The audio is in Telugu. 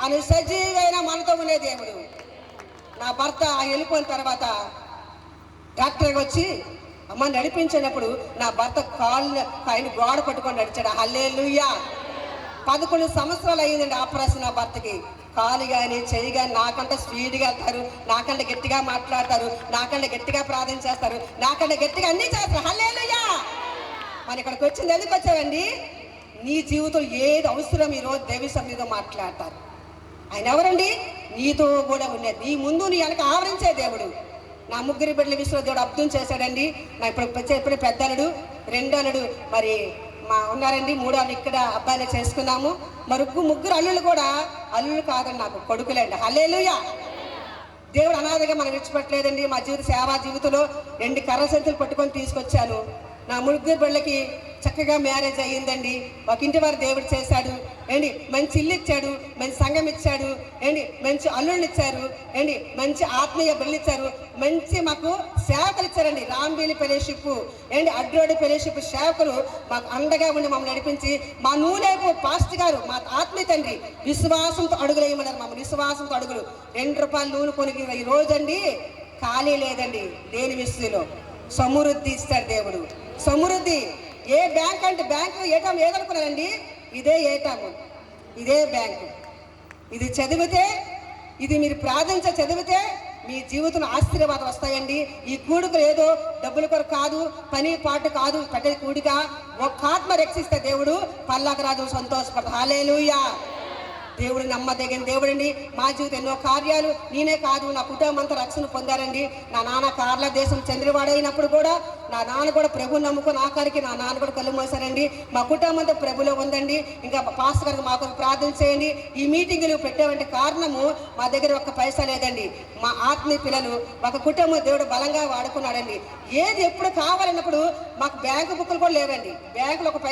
అని సజీవైన మనతో ఉండే దేవుడు. నా భర్త వెళ్ళిపోయిన తర్వాత డాక్టర్ వచ్చి అమ్మ నడిపించినప్పుడు నా భర్త ఆయన గోడ పట్టుకొని నడిచాడు. హల్లెలూయా. 11 సంవత్సరాలు అయ్యిందండి ఆపరేషన్. నా భర్తకి కాలు కానీ చెయ్యి కానీ నాకంటే స్పీడ్గా వెళ్తారు, నాకంటే గట్టిగా మాట్లాడతారు, నాకంటే గట్టిగా ప్రార్థన చేస్తారు, నాకంటే గట్టిగా అన్నీ చేస్తారు. హల్లెలూయా. మన ఇక్కడికి వచ్చింది ఎందుకు వచ్చావండి? నీ జీవితం ఏది అవసరం ఈరోజు దేవి సన్నిధిలో మాట్లాడతారు. ఆయన ఎవరండి? నీతో కూడా ఉండేది, నీ ముందు నీ వెనక ఆవరించే దేవుడు. నా 3 బిడ్డల విషయంలో దేవుడు అర్థం చేశాడండి. నా ఇప్పుడు చెప్పిన పెద్దలుడు 2 అల్లుడు మరి ఉన్నారండి, 3 అల్లుడు ఇక్కడ అబ్బాయిని చేసుకున్నాము. మరి 3 అల్లుళ్ళు కూడా అల్లుళ్ళు కాదండి, నాకు కొడుకులేండి. హల్లెలూయా. దేవుడు అనాథగా మనం విడిచిపెట్టలేదండి. మా సేవా జీవితంలో 2 కర్ర చేతులు పట్టుకొని తీసుకొచ్చాను. నా 3 బిడ్డలకి చక్కగా మ్యారేజ్ అయ్యిందండి. ఒక ఇంటి వారు దేవుడు చేశాడు ఏంటి, మంచి ఇల్లు ఇచ్చాడు, మంచి సంఘం ఇచ్చాడు ఏంటి, మంచి అల్లుళ్ళు ఇచ్చారు ఏంటి, మంచి ఆత్మీయ బిడ్డలు ఇచ్చారు, మంచి మాకు సేవకులు ఇచ్చారండి. రాంబీలి ఫెలోషిప్ ఏంటి, అడ్రోడి ఫెలోషిప్ సేవకులు మాకు అండగా ఉండి మమ్మల్ని నడిపించి, మా నూనెపు పాస్ట్ గారు మా ఆత్మీయ తండ్రి విశ్వాసంతో అడుగులు వేయమన్నారు. మమ్మల్ని విశ్వాసంతో అడుగులు. 2 రూపాయలు నూనె కొనికి ఈ రోజండి ఖాళీ లేదండి. దేని విషయంలో సమృద్ధి ఇస్తాడు దేవుడు. సమృద్ధి. ఏ బ్యాంక్ అంటే బ్యాంకు ఏటాము ఏదనుకున్నారండి? ఇదే ఏటాము, ఇదే బ్యాంకు. ఇది చదివితే, ఇది మీరు ప్రార్థించ చదివితే మీ జీవితంలో ఆశీర్వాదం వస్తాయండి. ఈ కూడుకలు ఏదో డబ్బుల కొరకు కాదు, పని పాటు కాదు, పెట్టే కూడిక ఒక ఆత్మ రక్షిస్తే దేవుడు పల్లాక రాజు సంతోషపడతాడు. హల్లెలూయా. దేవుడు నమ్మదగిన దేవుడండి. మా జీవితం ఎన్నో కార్యాలు, నేనే కాదు నా కుటుంబం అంతా రక్షణ పొందారండి. నా నాన్న కార్ల దేశం చంద్రవాడ అయినప్పుడు కూడా నా నాన్న కూడా ప్రభుని నమ్ముకుని ఆఖరికి నా నాన్న కూడా కళ్ళు మోసారండి. మా కుటుంబం అంతా ప్రభులో ఉందండి. ఇంకా పాస్టర్ గారికి మాకు ప్రార్థన చేయండి. ఈ మీటింగులు పెట్టేవంటి కారణము మా దగ్గర ఒక్క పైసా లేదండి. మా ఆత్మీయ పిల్లలు ఒక కుటుంబం దేవుడు బలంగా వాడుకున్నాడండి. ఏది ఎప్పుడు కావాలన్నప్పుడు మాకు బ్యాంకు బుక్కులు కూడా లేవండి. బ్యాంకులో ఒక పైసా